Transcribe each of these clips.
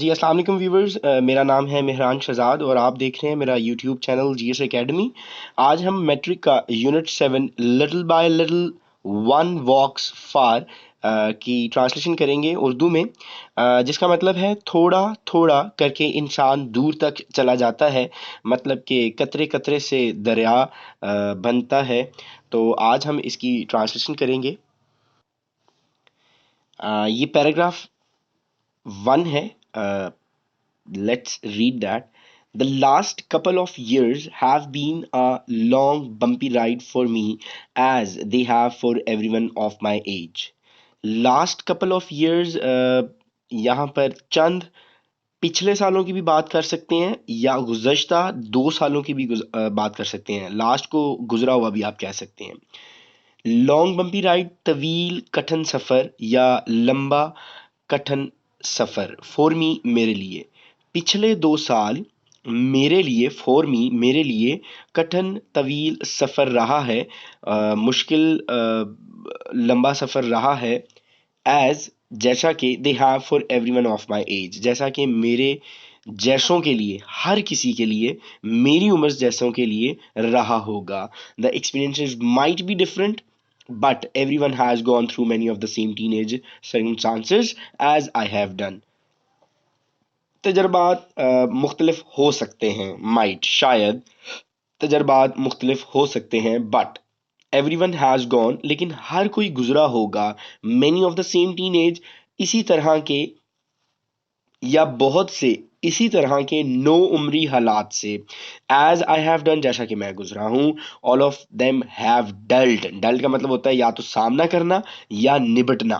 जी अस्सलाम वालेकुम व्यूवर्स, मेरा नाम है मेहरान शहजाद और आप देख रहे हैं मेरा यूट्यूब चैनल जीएस एकेडमी। आज हम मैट्रिक का unit 7 little by little one walks far की ट्रांसलेशन करेंगे उर्दू में, जिसका मतलब है थोड़ा थोड़ा करके इंसान दूर तक चला जाता है। मतलब कि कतरे कतरे से दरिया बनता है। तो आज हम इसकी ट्रांसलेशन करेंगे। ये पैराग्राफ 1 है। Let's read that. The last couple of years have been a long, bumpy ride for me, as they have for everyone of my age. Last couple of years, यहाँ पर चंद पिछले सालों की भी बात कर सकते हैं या गुज़श्ता 2 सालों की भी बात कर सकते हैं। लास्ट को गुजरा हुआ भी आप कह सकते हैं। लॉन्ग बम्पी राइड, तवील कठिन सफ़र या लंबा कठिन सफ़र। फॉर मी, मेरे लिए। पिछले 2 साल मेरे लिए, फॉर मी, मेरे लिए कठिन तवील सफ़र रहा है। मुश्किल लंबा सफ़र रहा है। एज, जैसा कि they have for every one of my age, जैसा कि मेरे जैसों के लिए, हर किसी के लिए, मेरी उम्र जैसों के लिए रहा होगा। The experiences might be different, but everyone has gone through many of the same teenage circumstances as I have done. तजर्बात मुख्तलिफ हो सकते हैं, माइट शायद तजर्बात मुख्तलिफ हो सकते हैं, बट एवरीवन हैज़ गॉन, लेकिन हर कोई गुजरा होगा। Many of the same teenage, इसी तरह के या बहुत से इसी तरह के नो उम्री हालात से। एज आई हैव डन, जैसा कि मैं गुजरा हूँ। ऑल ऑफ देम हैव डल्ट, डल्ट का मतलब होता है या तो सामना करना या निबटना।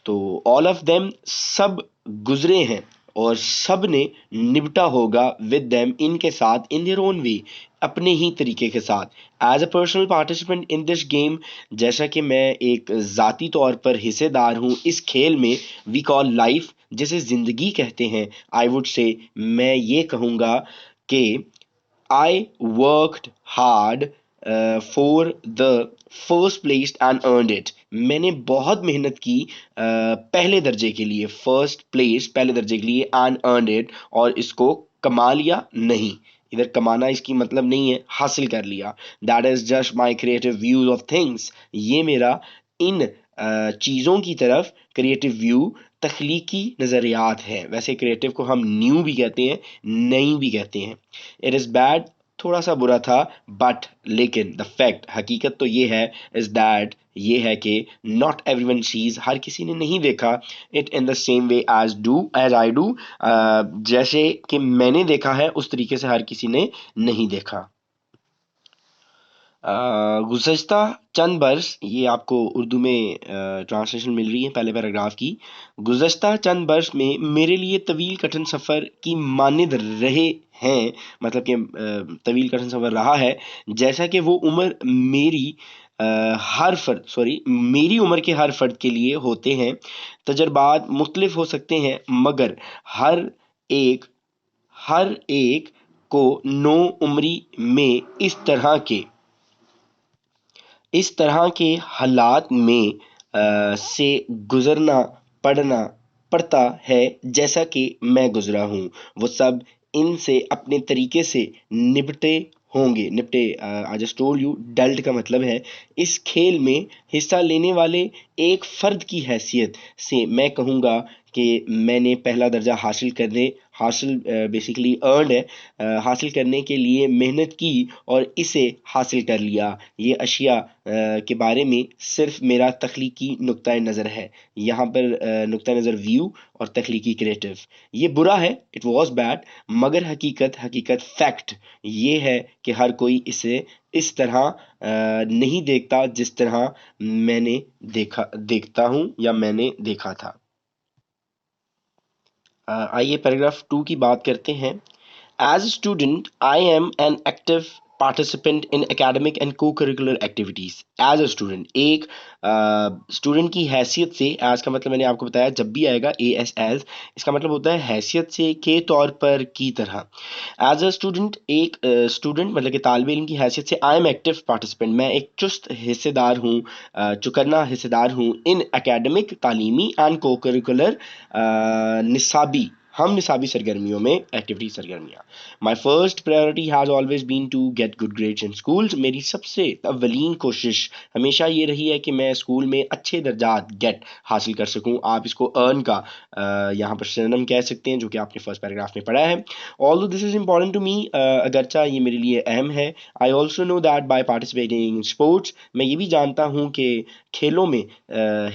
तो ऑल ऑफ देम, सब गुजरे हैं और सब ने निपटा होगा विद देम, इनके साथ, इन देयर ओन वे, अपने ही तरीके के साथ। As a personal participant in this game, जैसा कि मैं एक ज़ाती तौर पर हिस्सेदार हूँ इस खेल में। वी कॉल लाइफ, जिसे ज़िंदगी कहते हैं। आई वुड से, मैं ये कहूँगा कि I worked hard for the first place and earned it. मैंने बहुत मेहनत की पहले दर्जे के लिए, फर्स्ट प्लेस पहले दर्जे के लिए, एंड अर्नड इट, और इसको कमा लिया। नहीं, इधर कमाना इसकी मतलब नहीं है हासिल कर लिया। That is just my creative views of things. ये मेरा इन चीज़ों की तरफ क्रिएटिव व्यू, तख्लीकी नज़रियात है। वैसे क्रिएटिव को हम न्यू भी कहते हैं, नई भी कहते हैं। इट इज़ बैड, थोड़ा सा बुरा था, बट लेकिन द फैक्ट, हकीकत तो ये है, इज़ दैट, ये है कि नॉट एवरीवन सीज, हर किसी ने नहीं देखा it in the same way as I do, जैसे कि मैंने देखा है उस तरीके से हर किसी ने नहीं देखा। गुज़श्ता चंद बरस, ये आपको उर्दू में ट्रांसलेशन मिल रही है पहले पैराग्राफ की। गुज़श्ता चंद बरस में मेरे लिए तवील कठिन सफ़र की मानिद रहे हैं। मतलब कि तवील कठिन सफ़र रहा है, जैसा कि वो उम्र मेरी हर फर्द, सॉरी, मेरी उम्र के हर फर्द के लिए होते हैं। तजर्बात मुख्तलिफ हो सकते हैं, मगर हर एक हर एक को नो उम्री में इस तरह के हालात में से गुजरना पड़ना पड़ता है, जैसा कि मैं गुजरा हूँ। वो सब इनसे अपने तरीके से निपटे। आई जस्ट टोल्ड यू, डल्ट का मतलब है इस खेल में हिस्सा लेने वाले एक फ़र्द की हैसियत से मैं कहूँगा कि मैंने पहला दर्जा हासिल बेसिकली अर्नड है, हासिल करने के लिए मेहनत की और इसे हासिल कर लिया। ये अशिया के बारे में सिर्फ मेरा तख्लीकी नुक्ता नज़र है। यहाँ पर नुक्ता नज़र व्यू और तख्लीकी क्रिएटिव। ये बुरा है, इट वॉज बैड, मगर हकीकत फैक्ट ये है कि हर कोई इसे इस तरह नहीं देखता जिस तरह मैंने देखता हूँ या मैंने देखा था। आइए पैराग्राफ 2 की बात करते हैं। As a student, I am an active participant in academic and co-curricular activities. As a student, एक स्टूडेंट की हैसियत से, एज का मतलब मैंने आपको बताया जब भी आएगा एज, इसका मतलब होता है हैसियत से, के तौर पर, की तरह। एज अ स्टूडेंट, एक स्टूडेंट मतलब कि तालिब इल्म की हैसियत से, आई एम एक्टिव पार्टिसिपेंट, मैं एक चुस्त हिस्सेदार हूँ, चुकन्ना हिस्सेदार हूँ, इन एकेडमिक, तालीमी, एंड को करिकुलर, निसाबी, हम निसाबी सरगर्मियों में एक्टिविटी सरगर्मियाँ। My first priority has always been to get good grades in schools. मेरी सबसे अव्वलीन कोशिश हमेशा ये रही है कि मैं स्कूल में अच्छे दर्जात गेट हासिल कर सकूँ। आप इसको अर्न का यहाँ पर सिनोनिम कह सकते हैं, जो कि आपने फर्स्ट पैराग्राफ में पढ़ा है। Although this is important to me, अगरचा ये मेरे लिए अहम है। I also know that by participating in sports, मैं ये भी जानता हूँ कि खेलों में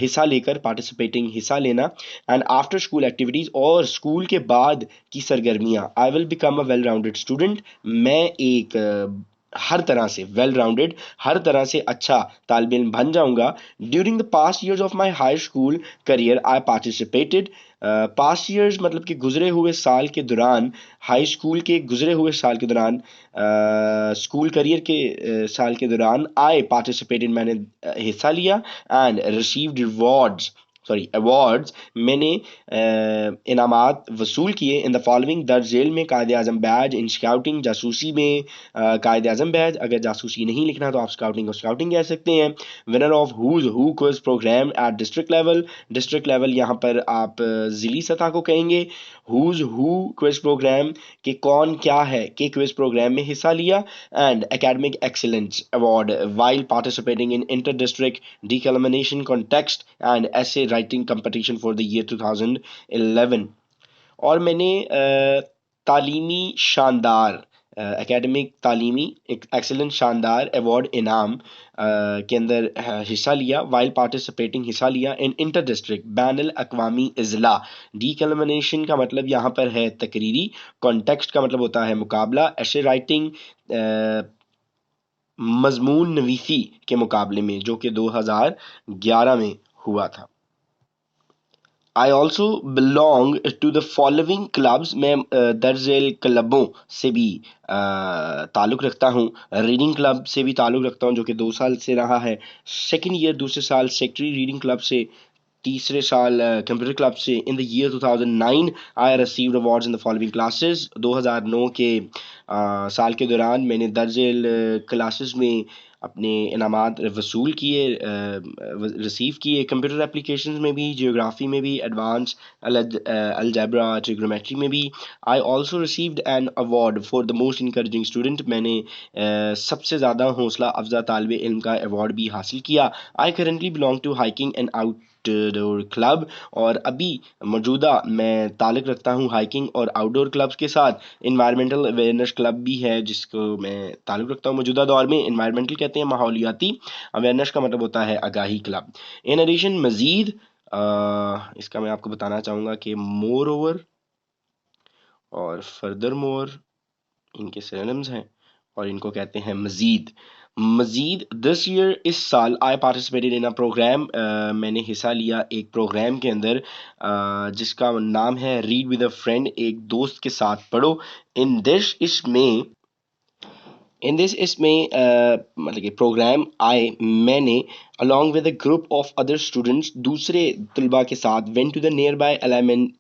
हिस्सा लेकर, पार्टिसिपेटिंग हिस्सा लेना, एंड आफ्टर स्कूल एक्टिविटीज़ और स्कूल के बाद की सरगर्मियाँ, I will become a well rounded student. मैं एक हर तरह से वेल राउंडेड, हर तरह से अच्छा तालिब इल्म बन जाऊंगा। During the past years of my high school career I participated. Past years मतलब कि गुजरे हुए साल के दौरान, हाई स्कूल के गुजरे हुए साल के दौरान, स्कूल करियर के साल के दौरान आई पार्टिसिपेटेड, मैंने हिस्सा लिया, and received rewards, sorry awards, मैंने इनामात वसूल किए इन द फॉलोइंग: दर्ज झेल में कायद आज़म बैज, इन स्काउटिंग जासूसी में कायद आज़म बैज, अगर जासूसी नहीं लिखना तो आप स्काउटिंग को स्काउटिंग कह सकते हैं। Winner of who's who quiz program at district level, district level यहाँ पर आप ज़िली सतह को कहेंगे। हुज हु क्विज प्रोग्राम के कौन क्या है के क्विज प्रोग्राम में हिस्सा लिया। And academic excellence award while participating in inter district declamation contest and essay writing competition for the year 2011। और मैंने तालीमी शानदार, एकेडमिक तालीमी एक एक्सेलेंट शानदार अवार्ड इनाम के अंदर हिस्सा लिया। वाइल पार्टिसिपेटिंग हिस्सा लिया इन इंटर डिस्ट्रिक्ट बैनुल अक़वामी इज़ला। डीकलमिनेशन का मतलब यहाँ पर है तकरीरी, कॉन्टेक्स्ट का मतलब होता है मुकाबला, ऐसे राइटिंग मजमून नवीसी के मुकाबले में, जो कि 2011 में हुआ था। I also belong to the following clubs, मैं दर्ज झेल क्लबों से भी ताल्लुक़ रखता हूँ। रीडिंग क्लब से भी ताल्लुक़ रखता हूँ, जो कि 2 साल से रहा है। सेकेंड ईयर दूसरे साल सेक्रेटरी रीडिंग क्लब से, तीसरे साल कंप्यूटर क्लब से। In the year 2009 I received awards in the following classes, 2009 के साल के दौरान मैंने दर्ज झेल क्लासेस में अपने इनामात वसूल किए, रिसीव किए। कंप्यूटर एप्लीकेशंस में भी, जियोग्राफी में भी, एडवांस अलजेब्रा ट्रिग्नोमेट्री में भी। I also received an award for the most encouraging student, मैंने सबसे ज़्यादा हौसला अफजा तालिब इल्म का अवार्ड भी हासिल किया। I currently belong to hiking and outdoor club, और अभी मौजूदा मैं ताल्लुक़ रखता हूँ हाइकिंग और आउटडोर क्लब्स के साथ। इन्वायरमेंटल अवेयरनेस क्लब भी है जिसको मैं ताल्लुक़ रखता हूँ मौजूदा दौर में। इन्वायरमेंटल कहते हैं माहौलियाती, अवेयरनेस का मतलब होता है आगाही क्लब। इन एडिशन मज़ीद इसका मैं आपको बताना चाहूँगा कि मोर ओवर और फर्दर मोर इनके सिनोनिम्स हैं, और इनको कहते हैं मज़ीद। मज़ीद दिस ईयर, इस साल, I participated in a programme, मैंने हिस्सा लिया एक प्रोग्राम के अंदर जिसका नाम है रीड विद अ फ्रेंड, एक दोस्त के साथ पढ़ो। इन दिस इसमें इसमें मतलब कि प्रोग्राम आए, मैंने along with a group of other students, दूसरे तलबा के साथ, went to the nearby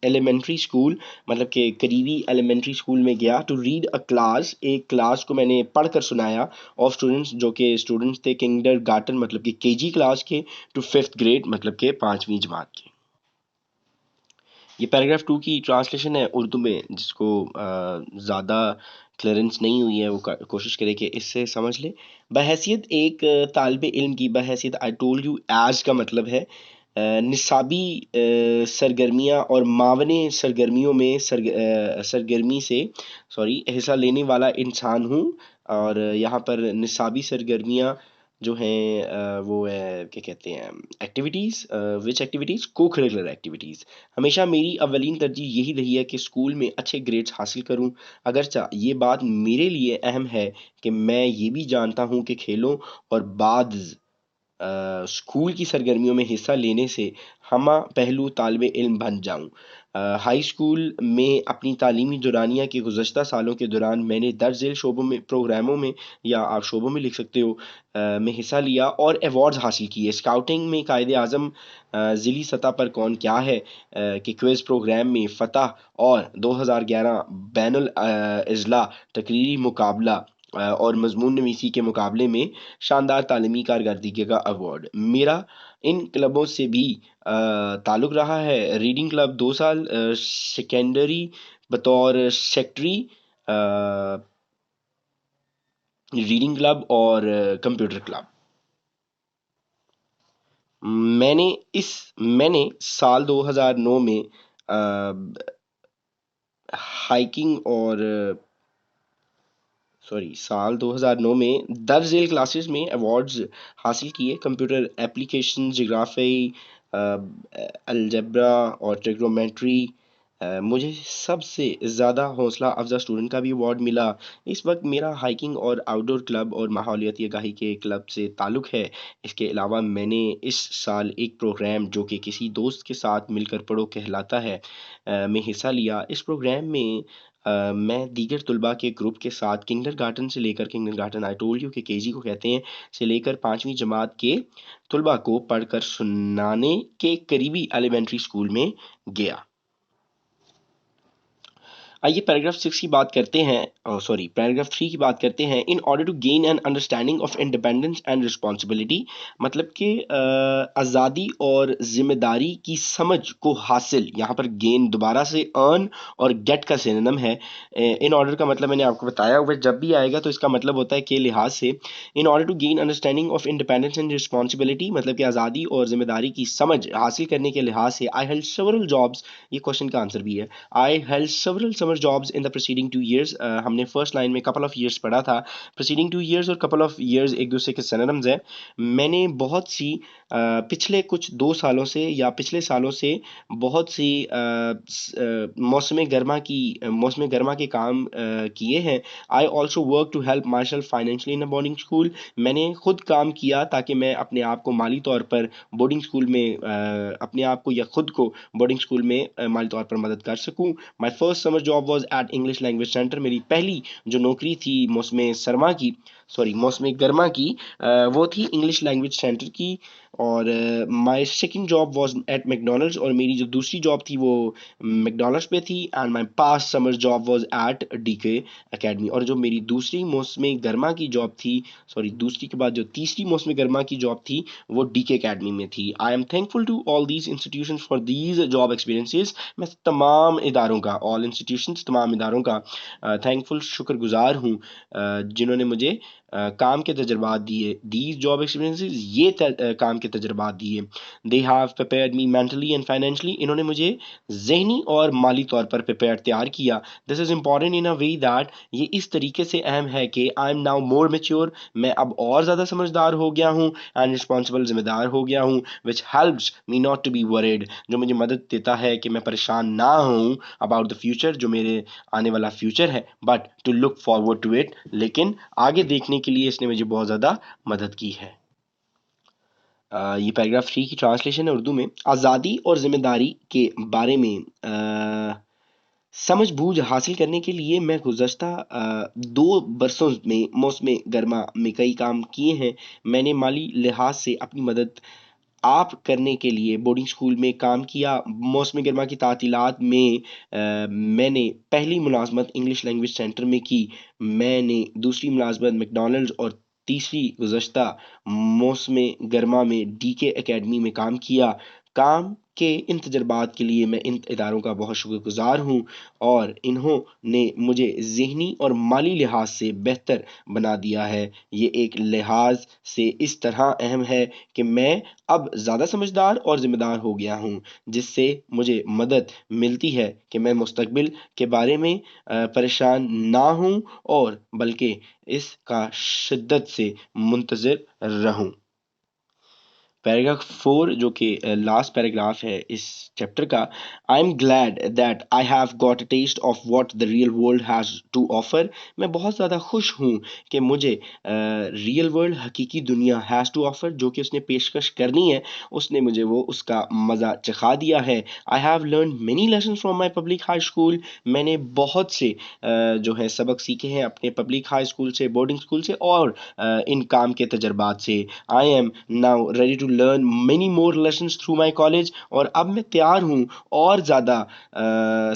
elementary school, मतलब कि करीबी एलिमेंट्री स्कूल में गया, टू रीड अ क्लास, एक क्लास को मैंने पढ़ कर सुनाया, ऑफ स्टूडेंट्स, जो कि स्टूडेंट्स थे किंडर गार्टन मतलब कि केजी क्लास के, टू 5th ग्रेड मतलब कि 5वीं जमात के। ये पैराग्राफ 2 की ट्रांसलेशन है उर्दू में, जिसको ज़्यादा क्लियरेंस नहीं हुई है वो कोशिश करे कि इससे समझ ले। बहैसियत एक तालिब इल्म की, बहैसियत आई टोल्ड यू एज का मतलब है निसाबी सरगर्मियाँ और मावने सरगर्मियों में सरगर्मी से हिस्सा लेने वाला इंसान हूँ। और यहाँ पर निसाबी सरगर्मियाँ जो हैं वो है क्या कहते हैं, एक्टिविटीज़, विच एक्टिविटीज़, को करिकुलर एक्टिविटीज़। हमेशा मेरी अवलीन तरजीह यही रही है कि स्कूल में अच्छे ग्रेड्स हासिल करूं। अगरचा ये बात मेरे लिए अहम है कि मैं ये भी जानता हूं कि खेलों और बाद स्कूल की सरगर्मियों में हिस्सा लेने से हमा पहलू तालिब इल्म बन जाऊं। हाई स्कूल में अपनी तालीमी दौरानिया के गुज़श्ता सालों के दौरान मैंने दर्ज झेल शोबों में, प्रोग्रामों में, या आप शोबों में लिख सकते हो, में हिस्सा लिया और अवार्ड्स हासिल किए। स्काउटिंग में कायदे आज़म, ज़िली सतह पर कौन क्या है कि क्विज़ प्रोग्राम में फ़तह, और 2011 बैनुल इज़ला तकरीरी मुकाबला और मजमून नवीसी के मुकाबले में शानदार तालीमी कारकर्दगी का अवार्ड। मेरा इन क्लबों से भी ताल्लुक़ रहा है। रीडिंग क्लब 2 साल, सेकेंडरी बतौर सेक्रेटरी, रीडिंग क्लब और कंप्यूटर क्लब। मैंने मैंने साल 2009 में हाइकिंग और साल 2009 में दर्ज झेल क्लासेस में अवार्ड्स हासिल किए। कंप्यूटर एप्लीकेशन, ज्योग्राफी, अलजेब्रा और ट्रिग्नोमेट्री। मुझे सबसे ज़्यादा हौसला अफजा स्टूडेंट का भी अवार्ड मिला। इस वक्त मेरा हाइकिंग और आउटडोर क्लब और माहौलियाती आगाही के क्लब से ताल्लुक़ है। इसके अलावा मैंने इस साल एक प्रोग्राम जो कि किसी दोस्त के साथ मिलकर पढ़ो कहलाता है में हिस्सा लिया। इस प्रोग्राम में मैं दीगर तलबा के ग्रुप के साथ किंडरगार्टन से लेकर, किंडरगार्टन आई टोल्ड यू कि केजी को कहते हैं, से लेकर 5वीं जमात के तलबा को पढ़कर सुनाने के करीबी एलिमेंट्री स्कूल में गया। आइए पैराग्राफ 6 की बात करते हैं, पैराग्राफ 3 की बात करते हैं। In order to gain an understanding of independence and responsibility, मतलब कि आज़ादी और जिम्मेदारी की समझ को हासिल। यहाँ पर गेन दोबारा से अर्न और गेट का सिनोनिम है। इन ऑर्डर का मतलब मैंने आपको बताया हुआ, जब भी आएगा तो इसका मतलब होता है के लिहाज से। In order to gain understanding of independence and responsibility, मतलब कि आज़ादी और जिम्मेदारी की समझ हासिल करने के लिहाज से। आई हेल्ड सेवरल जॉब्स, ये क्वेश्चन का आंसर भी है। I held several summer jobs in the preceding 2 years। हमने फर्स्ट लाइन में कपल ऑफ ईयर्स पढ़ा था। प्रीसीडिंग 2 years और कपल ऑफ ईयर्स एक दूसरे के सिनोनिम्स हैं। मैंने बहुत सी पिछले कुछ 2 सालों से या पिछले सालों से बहुत सी मौसम गर्मा के काम किए हैं। I also work to help myself financially in a boarding school, मैंने खुद काम किया ताकि मैं अपने आप को माली तौर पर बोर्डिंग स्कूल में अपने आप को या खुद को बोर्डिंग स्कूल में माली तौर पर मदद कर सकूं। My first summer job was eight English language centre, मेरी पहली जो नौकरी थी मौसम गर्मा की, वो थी इंग्लिश लैंग्वेज सेंटर की। और my second job was eight McDonald's, और मेरी जो दूसरी जॉब थी वो मैकडोनल्ड्स पे थी। And my past summer job was at DK academy, और जो मेरी दूसरी मौसम गर्मा की जॉब थी, दूसरी के बाद जो तीसरी मौसम गर्मा की जॉब थी वो डीके अकेडमी में थी। I am thankful to all these institution for these job experiences, मैं तमाम इदारों का, ऑल इंस्टीट्यूशंस, तमाम इदारों का थैंकफुल, शुक्रगुजार हूँ जिन्होंने मुझे काम के तजर्बात दिए। दीज जॉब एक्सपीरियंसेस, ये काम के तजर्बात दिए। They have prepared me mentally and financially, इन्होंने मुझे जहनी और माली तौर पर प्रिपेयर तैयार किया। This is important in a way that, ये इस तरीके से अहम है कि आई एम नाउ मोर मेच्योर, मैं अब और ज़्यादा समझदार हो गया हूँ, एंड रिस्पॉन्सिबल, जिम्मेदार हो गया हूँ। Which helps me not to be worried, जो मुझे मदद देता है कि मैं परेशान ना हूँ अबाउट द फ्यूचर, जो मेरे आने वाला फ्यूचर है, but to look forward to it, लेकिन आगे देखने के लिए इसने मुझे बहुत ज़्यादा मदद की है। ये पैराग्राफ 3 की ट्रांसलेशन है उर्दू में। आज़ादी और ज़िम्मेदारी के बारे में समझ बूझ हासिल करने के लिए मैं गुज़श्ता 2 बरसों में मौसम गर्मा में कई काम किए हैं। मैंने माली लिहाज से अपनी मदद आप करने के लिए बोर्डिंग स्कूल में काम किया। मौसम गर्मा की तातीलात में मैंने पहली मुलाजमत इंग्लिश लैंग्वेज सेंटर में की। मैंने दूसरी मुलाजमत मैकडोनल्ड्स और तीसरी गुज़श्ता मौसम गर्मा में डीके अकेडमी में काम किया। काम के इन तजर्बात के लिए मैं इन इदारों का बहुत शुक्रगुजार हूँ, और इन्होंने मुझे ज़हनी और माली लिहाज से बेहतर बना दिया है। ये एक लिहाज से इस तरह अहम है कि मैं अब ज़्यादा समझदार और ज़िम्मेदार हो गया हूँ, जिससे मुझे मदद मिलती है कि मैं मुस्तकबिल के बारे में परेशान ना हूँ, और बल्कि इसका शिद्दत से मुंतज़िर रहूँ। पैराग्राफ 4 जो कि लास्ट पैराग्राफ है इस चैप्टर का। I am glad that I have got a taste of what the real world has to offer, मैं बहुत ज़्यादा खुश हूँ कि मुझे रियल वर्ल्ड, हकीकी दुनिया, हैज़ टू ऑफर, जो कि उसने पेशकश करनी है, उसने मुझे वो उसका मज़ा चखा दिया है। I have learn many lesson from my public high school, मैंने बहुत से जो है सबक सीखे हैं अपने पब्लिक हाई स्कूल से, बोर्डिंग स्कूल से, और इन काम के तजर्बात से। I am now ready to learn many more lessons through my college, और अब मैं तैयार हूँ और ज़्यादा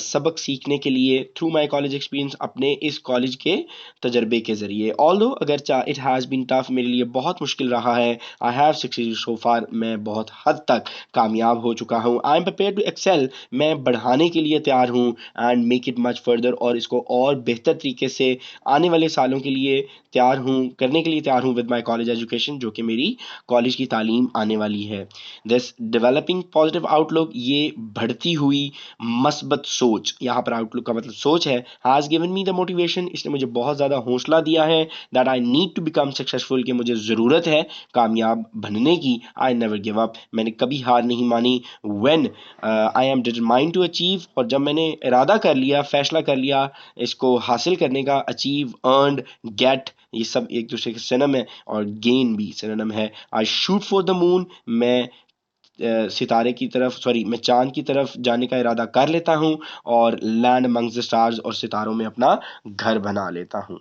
सबक सीखने के लिए through my college experience, अपने इस कॉलेज के तजर्बे के ज़रिए। Although अगरचा it has been tough, मेरे लिए बहुत मुश्किल रहा है, I have succeeded so far, मैं बहुत हद तक कामयाब हो चुका हूँ। I am prepared to excel, मैं बढ़ाने के लिए तैयार हूँ, and make it much further, और इसको और बेहतर तरीके से आने वाले सालों के लिए तैयार हूँ, करने के लिए तैयार हूँ with my college education, जो कि मेरी कॉलेज की तालीम आने वाली है। This developing positive outlook, ये बढ़ती हुई मस्बत सोच, यहाँ पर आउटलुक का मतलब सोच है, has given me the motivation, इसने मुझे बहुत ज़्यादा हौसला दिया है, that I need to become successful, कि मुझे ज़रूरत है कामयाब बनने की। I never give up, मैंने कभी हार नहीं मानी। When I am determined to achieve, और जब मैंने इरादा कर लिया, फैसला कर लिया इसको हासिल करने का, अचीव, अर्नड, गेट, ये सब एक दूसरे के सिनोनिम है, और गेन भी सिनोनिम है। I shoot for the moon, मैं सितारे की तरफ, सॉरी, मैं चांद की तरफ जाने का इरादा कर लेता हूँ, और लैंड अमंग्स द स्टार्स, और सितारों में अपना घर बना लेता हूँ।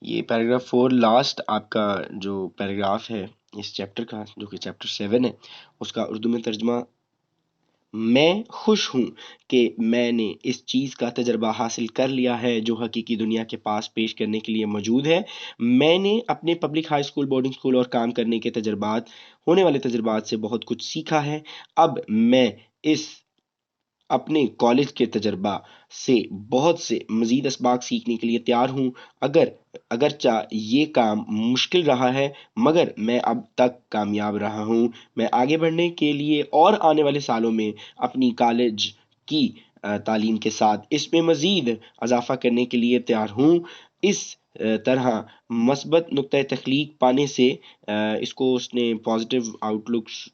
ये पैराग्राफ 4 लास्ट आपका जो पैराग्राफ है इस चैप्टर का, जो कि चैप्टर 7 है, उसका उर्दू में तर्जुमा: मैं खुश हूँ कि मैंने इस चीज़ का तजर्बा हासिल कर लिया है जो हकीकी दुनिया के पास पेश करने के लिए मौजूद है। मैंने अपने public high school, boarding school और काम करने के तजर्बात, होने वाले तजर्बात से बहुत कुछ सीखा है। अब मैं इस अपने कॉलेज के तजर्बा से बहुत से मज़ीद असबाक सीखने के लिए तैयार हूँ। अगरचा ये काम मुश्किल रहा है, मगर मैं अब तक कामयाब रहा हूँ। मैं आगे बढ़ने के लिए और आने वाले सालों में अपनी कॉलेज की तालीम के साथ इसमें मज़ीद इजाफ़ा करने के लिए तैयार हूँ। इस तरह मस्बत नुक्ता तख्लीक पाने से, इसको उसने positive outlooks,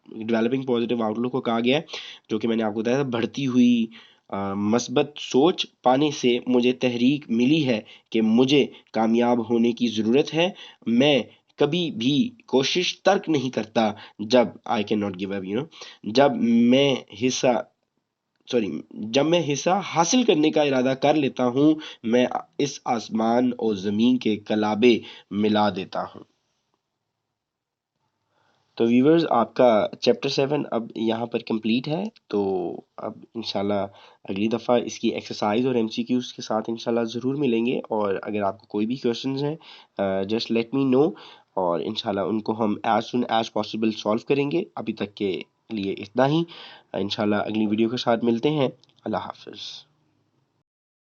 developing positive outlook को कहा गया है, जो कि मैंने आपको बताया था। बढ़ती हुई मस्बत सोच पाने से मुझे तहरीक मिली है कि मुझे कामयाब होने की ज़रूरत है। मैं कभी भी कोशिश तर्क नहीं करता, जब I can not give up, जब मैं हिस्सा सॉरी जब मैं हिस्सा हासिल करने का इरादा कर लेता हूँ, मैं इस आसमान और ज़मीन के कलाबे मिला देता हूँ। तो व्यूवर्स, आपका चैप्टर 7 अब यहाँ पर कंप्लीट है। तो अब इंशाल्लाह अगली दफ़ा इसकी एक्सरसाइज और एमसीक्यूज़ के साथ इंशाल्लाह ज़रूर मिलेंगे, और अगर आपको कोई भी क्वेश्चंस हैं, जस्ट लेट मी नो, और इंशाल्लाह उनको हम as soon as possible solve करेंगे। अभी तक के लिए इतना ही, इंशाल्लाह अगली वीडियो के साथ मिलते हैं। अल्लाह हाफ़िज़।